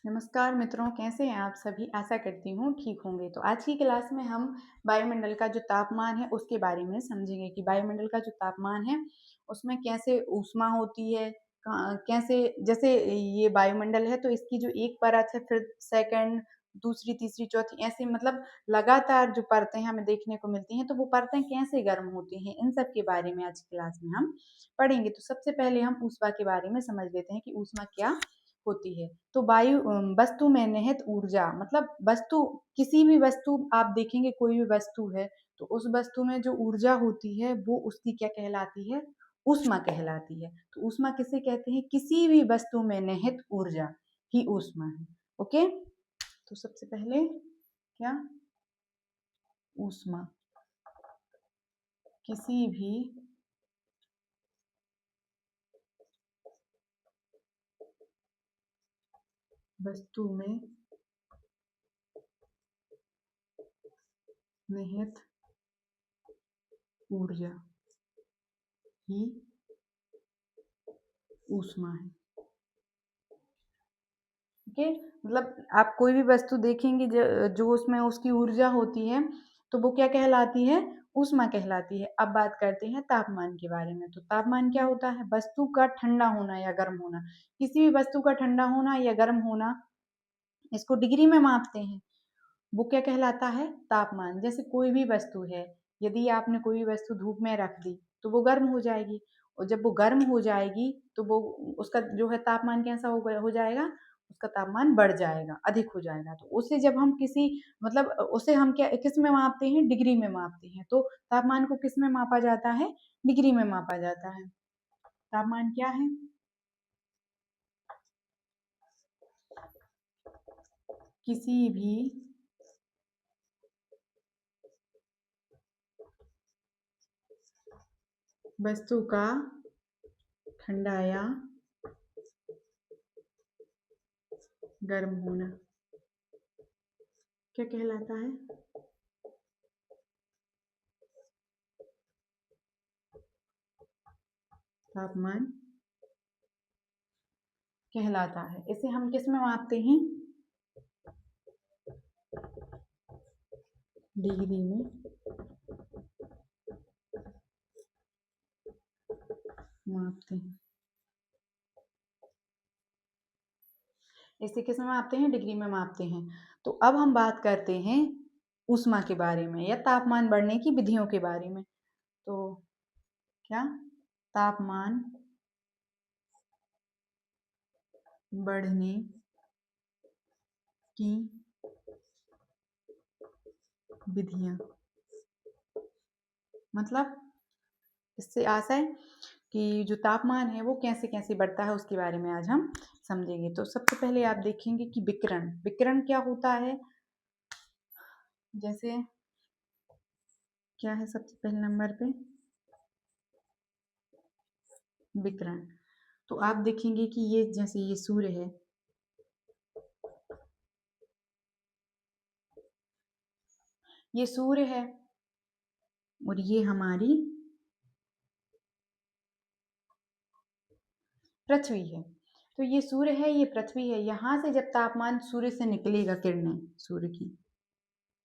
नमस्कार मित्रों, कैसे हैं आप सभी? आशा करती हूँ ठीक होंगे। तो आज की क्लास में हम वायुमंडल का जो तापमान है उसके बारे में समझेंगे कि वायुमंडल का जो तापमान है उसमें कैसे ऊष्मा होती है, कैसे जैसे ये वायुमंडल है तो इसकी जो एक परत है फिर सेकंड, दूसरी, तीसरी, चौथी ऐसे मतलब लगातार जो परतें हमें देखने को मिलती हैं तो वो परतें कैसे गर्म होती हैं इन सब के बारे में आज की क्लास में हम पढ़ेंगे। तो सबसे पहले हम ऊष्मा के बारे में समझ लेते हैं कि ऊष्मा क्या होती है। तो वस्तु में निहित ऊर्जा मतलब वस्तु, किसी भी वस्तु आप देखेंगे, कोई भी वस्तु है तो उस वस्तु में जो ऊर्जा होती है वो उसकी क्या कहलाती है? ऊष्मा कहलाती है। तो ऊष्मा किसे कहते हैं? किसी भी वस्तु में निहित ऊर्जा ही ऊष्मा है। ओके, तो सबसे पहले क्या? ऊष्मा किसी भी वस्तु में निहित ऊर्जा ही ऊष्मा है। ओके, मतलब आप कोई भी वस्तु देखेंगे जो उसमें उसकी ऊर्जा होती है तो वो क्या कहलाती है? ऊष्मा कहलाती है। अब बात करते हैं तापमान के बारे में। तो तापमान क्या होता है? वस्तु का ठंडा होना या गर्म होना। किसी भी वस्तु का ठंडा होना या गर्म होना, इसको डिग्री में मापते हैं। वो क्या कहलाता है? तापमान। जैसे कोई भी वस्तु है, यदि आपने कोई भी वस्तु धूप में रख दी तो वो गर्म हो जाएगी, और जब वो गर्म हो जाएगी तो वो उसका जो है तापमान कैसा हो जाएगा? उसका तापमान बढ़ जाएगा, अधिक हो जाएगा। तो उसे जब हम किसी मतलब उसे हम क्या किस में मापते हैं? डिग्री में मापते हैं। तो तापमान को किस में मापा जाता है? डिग्री में मापा जाता है। तापमान क्या है? किसी भी वस्तु का ठंडा या गर्म होना क्या कहलाता है? तापमान कहलाता है। इसे हम किस में मापते हैं? डिग्री में मापते हैं। इसे किस में मापते हैं? डिग्री में मापते हैं। तो अब हम बात करते हैं ऊष्मा के बारे में या तापमान बढ़ने की विधियों के बारे में। तो क्या? तापमान बढ़ने की विधियां, मतलब इससे आशा है कि जो तापमान है वो कैसे कैसे बढ़ता है उसके बारे में आज हम समझेंगे। तो सबसे पहले आप देखेंगे कि विकिरण विकिरण क्या होता है। जैसे क्या है सबसे पहले नंबर पे? विकिरण। तो आप देखेंगे कि ये जैसे ये सूर्य है, ये सूर्य है और ये हमारी पृथ्वी है। तो ये सूर्य है, ये पृथ्वी है। यहाँ से जब तापमान सूर्य से निकलेगा, किरणें सूर्य की,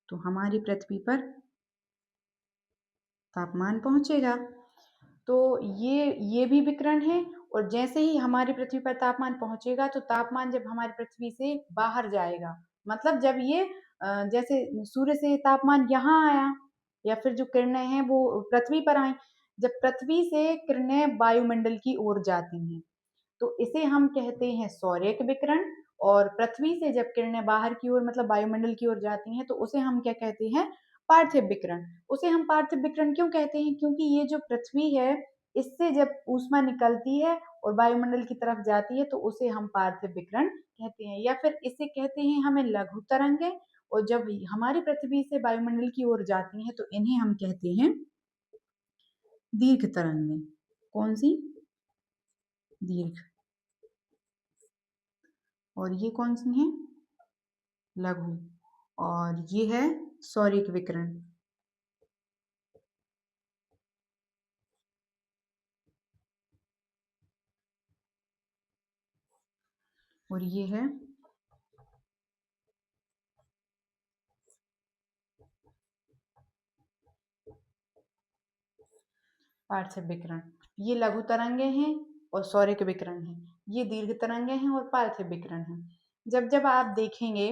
तो हमारी पृथ्वी पर तापमान पहुंचेगा। तो ये भी विकिरण है। और जैसे ही हमारी पृथ्वी पर तापमान पहुंचेगा तो तापमान जब हमारी पृथ्वी से बाहर जाएगा, मतलब जब ये जैसे सूर्य से तापमान यहाँ आया या फिर जो किरणें हैं वो पृथ्वी पर आई, जब पृथ्वी से किरणें वायुमंडल की ओर जाती हैं तो इसे हम कहते हैं सौर्यक विकिरण। और पृथ्वी से जब किरणें बाहर की ओर मतलब वायुमंडल की ओर जाती हैं तो उसे हम क्या कहते हैं? पार्थिव विकिरण। उसे हम पार्थिव विकिरण क्यों कहते हैं? क्योंकि ये जो पृथ्वी है, इससे जब ऊष्मा निकलती है और वायुमंडल की तरफ जाती है तो उसे हम पार्थिव विकिरण कहते हैं, या फिर इसे कहते हैं हमें लघु तरंगें। और जब हमारी पृथ्वी से वायुमंडल की ओर जाती हैं तो इन्हें हम कहते हैं दीर्घ तरंगें। कौन सी? दीर्घ। और ये कौन सी हैं? लघु। और ये है सौरिक विकिरण। और ये है पार्थिव विकिरण। ये लघु तरंगे हैं और सौरिक विकिरण है। ये दीर्घ तरंगे हैं और पार्थिव विकिरण है। जब जब आप देखेंगे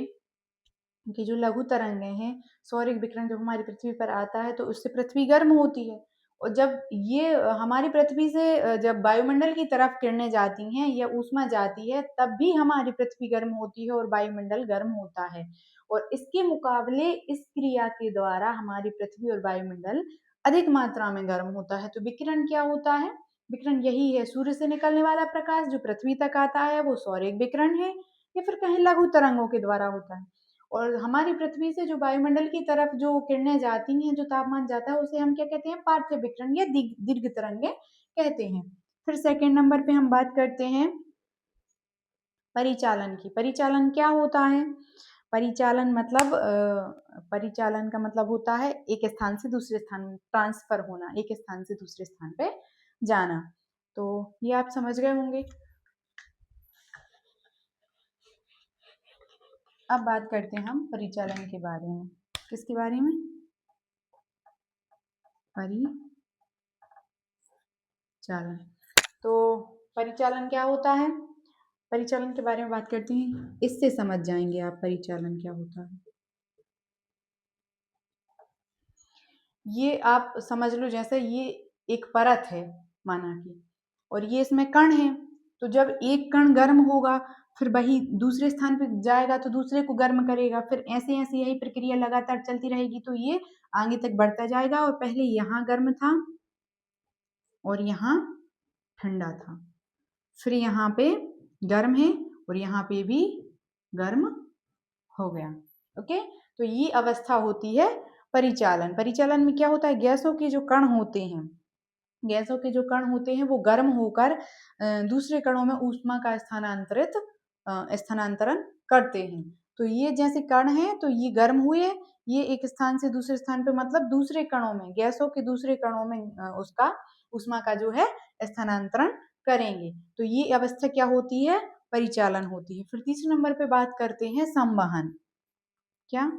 कि जो लघु तरंगे हैं, सौरिक विकिरण जब हमारी पृथ्वी पर आता है तो उससे पृथ्वी गर्म होती है। और जब ये हमारी पृथ्वी से जब वायुमंडल की तरफ किरणें जाती हैं या ऊष्मा जाती है, तब भी हमारी पृथ्वी गर्म होती है और वायुमंडल गर्म होता है। और इसके मुकाबले इस क्रिया के द्वारा हमारी पृथ्वी और वायुमंडल अधिक मात्रा में गर्म होता है। तो विकिरण क्या होता है? विकिरण यही है, सूर्य से निकलने वाला प्रकाश जो पृथ्वी तक आता है वो सौरिक विकिरण है, या फिर कहीं लघु तरंगों के द्वारा होता है। और हमारी पृथ्वी से जो वायुमंडल की तरफ जो किरणें जाती हैं, जो तापमान जाता है, उसे हम क्या कहते हैं? पार्थिव विकिरण या दीर्घ तरंगे कहते हैं। फिर सेकंड नंबर पे हम बात करते हैं परिचालन की। परिचालन क्या होता है? परिचालन मतलब परिचालन का मतलब होता है एक स्थान से दूसरे स्थान में ट्रांसफर होना, एक स्थान से दूसरे स्थान पे जाना। तो ये आप समझ गए होंगे। अब बात करते हैं हम परिचालन के बारे में। किसके बारे में? परिचालन। तो परिचालन क्या होता है? परिचालन के बारे में बात करते हैं, इससे समझ जाएंगे आप परिचालन क्या होता है। ये आप समझ लो, जैसे ये एक परत है माना कि, और ये इसमें कण है। तो जब एक कण गर्म होगा, फिर वही दूसरे स्थान पे जाएगा तो दूसरे को गर्म करेगा, फिर ऐसे ऐसे यही प्रक्रिया लगातार चलती रहेगी। तो ये आगे तक बढ़ता जाएगा, और पहले यहाँ गर्म था और यहाँ ठंडा था, फिर यहाँ पे गर्म है और यहाँ पे भी गर्म हो गया। ओके, तो ये अवस्था होती है परिचालन। परिचालन में क्या होता है? गैसों के जो कण होते हैं, गैसों के जो कण होते हैं वो गर्म होकर दूसरे कणों में ऊष्मा का स्थानांतरण करते हैं। तो ये जैसे कण है, तो ये गर्म हुए, ये एक स्थान से दूसरे स्थान पे, मतलब दूसरे कणों में, गैसों के दूसरे कणों में उसका ऊष्मा का जो है स्थानांतरण करेंगे। तो ये अवस्था क्या होती है? परिचालन होती है। फिर तीसरे नंबर पे बात करते हैं संवहन। क्या?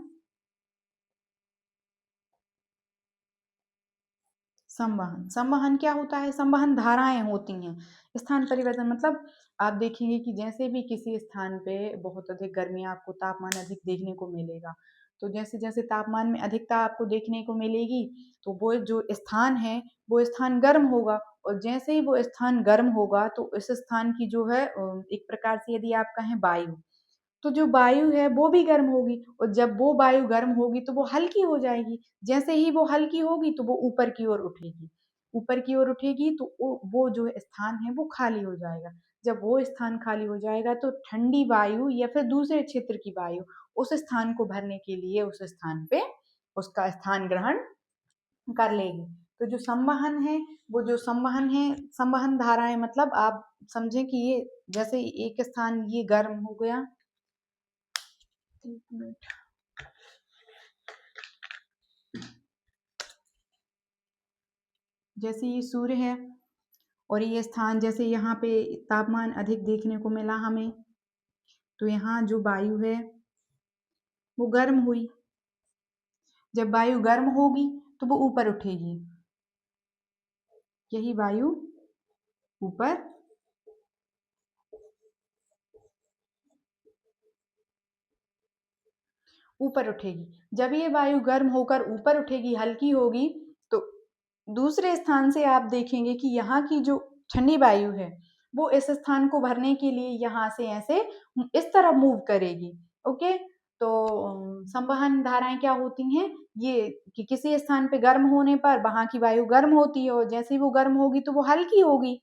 संवहन। संवहन क्या होता है? संवहन धाराएं होती हैं। स्थान परिवर्तन मतलब आप देखेंगे कि जैसे भी किसी स्थान पे बहुत अधिक गर्मी, आपको तापमान अधिक देखने को मिलेगा। तो जैसे जैसे तापमान में अधिकता आपको देखने को मिलेगी, तो वो जो स्थान है वो स्थान गर्म होगा। और जैसे ही वो स्थान गर्म होगा तो उस स्थान की जो है एक प्रकार से यदि आप कहें वायु, तो जो वायु है वो भी गर्म होगी। और जब वो वायु गर्म होगी तो वो हल्की हो जाएगी। जैसे ही वो हल्की होगी तो वो ऊपर की ओर उठेगी। ऊपर की ओर उठेगी तो वो जो स्थान है वो खाली हो जाएगा। जब वो स्थान खाली हो जाएगा तो ठंडी वायु या फिर दूसरे क्षेत्र की वायु उस स्थान को भरने के लिए उस स्थान पे उसका स्थान ग्रहण कर लेगी। तो जो संवहन है, वो जो संवहन है, संवहन धाराएं मतलब आप समझें कि ये जैसे एक स्थान ये गर्म हो गया, एक मिनट, जैसे ये सूर्य है और ये स्थान, जैसे यहाँ पे तापमान अधिक देखने को मिला हमें, तो यहाँ जो वायु है वो गर्म हुई। जब वायु गर्म होगी तो वो ऊपर उठेगी, यही वायु ऊपर ऊपर उठेगी। जब ये वायु गर्म होकर ऊपर उठेगी, हल्की होगी, तो दूसरे स्थान से आप देखेंगे कि यहाँ की जो ठंडी वायु है वो इस स्थान को भरने के लिए यहाँ से ऐसे इस तरह मूव करेगी। ओके, तो संवहन धाराएं क्या होती हैं? ये कि किसी स्थान पे गर्म होने पर वहां की वायु गर्म होती है, और जैसे ही वो गर्म होगी तो वो हल्की होगी।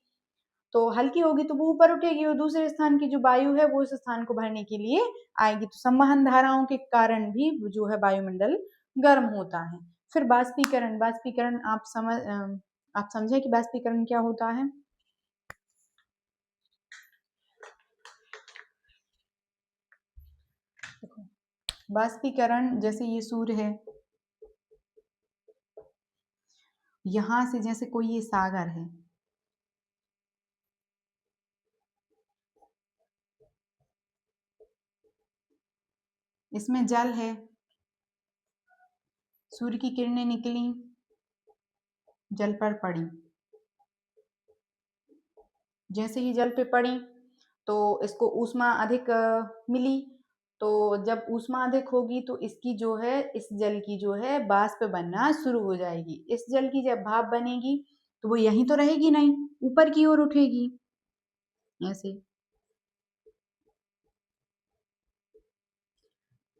तो हल्की होगी तो वो ऊपर उठेगी और दूसरे स्थान की जो वायु है वो उस स्थान को भरने के लिए आएगी। तो संवहन धाराओं के कारण भी जो है वायुमंडल गर्म होता है। फिर बाष्पीकरण। बाष्पीकरण आप समझे कि बाष्पीकरण क्या होता है? बाष्पीकरण, जैसे ये सूर्य है, यहां से जैसे कोई ये सागर है, इसमें जल है, सूर्य की किरणें निकली, जल पर पड़ी, जैसे ही जल पे पड़ी तो इसको ऊष्मा अधिक मिली। तो जब ऊष्मा अधिक होगी तो इसकी जो है, इस जल की जो है वाष्प बनना शुरू हो जाएगी। इस जल की जब भाप बनेगी तो वो यहीं तो रहेगी नहीं, ऊपर की ओर उठेगी ऐसे।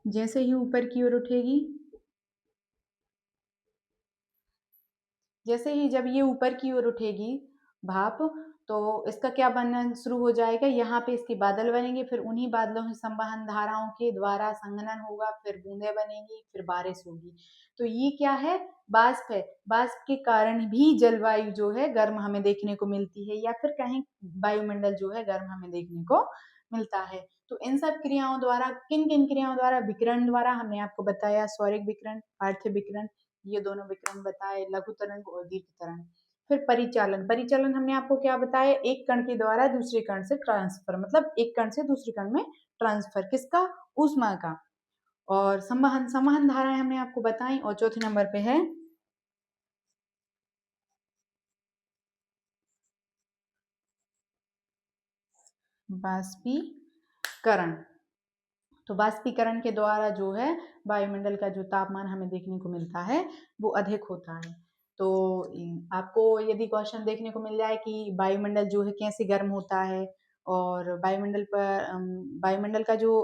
जैसे ही ऊपर की ओर उठेगी, जैसे ही जब ये ऊपर की ओर उठेगी भाप, तो इसका क्या बनना शुरू हो जाएगा, यहाँ पे इसके बादल बनेंगे, फिर उन्हीं बादलों से संवहन धाराओं के द्वारा संघनन होगा, फिर बूंदे बनेंगी, फिर बारिश होगी। तो ये क्या है, वाष्प है। वाष्प के कारण भी जलवायु जो है गर्म हमें देखने को मिलती है, या फिर कहीं वायुमंडल जो है गर्म हमें देखने को मिलता है। तो इन सब क्रियाओं द्वारा, किन किन क्रियाओं द्वारा, विकिरण द्वारा हमने आपको बताया, सौरिक विकिरण, पार्थिव विकिरण, ये दोनों विकिरण बताए, लघु तरंग और दीर्घ तरंग। फिर परिचालन, परिचालन हमने आपको क्या बताया, एक कण के द्वारा दूसरे कण से ट्रांसफर, मतलब एक कण से दूसरे कण में ट्रांसफर, किसका, ऊष्मा का। और संवहन, संवहन धाराएं हमने आपको बताई। और चौथे नंबर पे है बाष्पीकरण। तो वाष्पीकरण के द्वारा जो है वायुमंडल का जो तापमान हमें देखने को मिलता है वो अधिक होता है। तो आपको यदि क्वेश्चन देखने को मिल जाए कि वायुमंडल जो है कैसे गर्म होता है, और वायुमंडल पर वायुमंडल का जो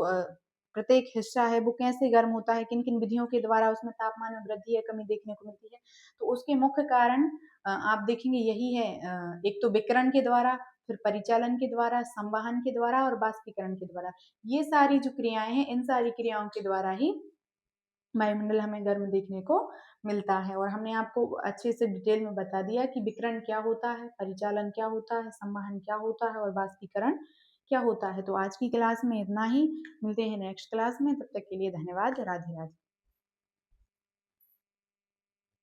प्रत्येक हिस्सा है वो कैसे गर्म होता है, किन किन विधियों के द्वारा उसमें तापमान में वृद्धि या कमी देखने को मिलती है, तो उसके मुख्य कारण आप देखेंगे यही है। एक तो विकिरण के द्वारा, फिर परिचालन के द्वारा, संवहन के द्वारा और बाष्पीकरण के द्वारा। ये सारी जो क्रियाएं हैं, इन सारी क्रियाओं के द्वारा ही वायुमंडल हमें गर्म देखने को मिलता है। और हमने आपको अच्छे से डिटेल में बता दिया कि विकिरण क्या होता है, परिचालन क्या होता है, संवहन क्या होता है और बाष्पीकरण क्या होता है। तो आज की क्लास में इतना ही, मिलते हैं नेक्स्ट क्लास में, तब तक के लिए धन्यवाद। राधे राधे।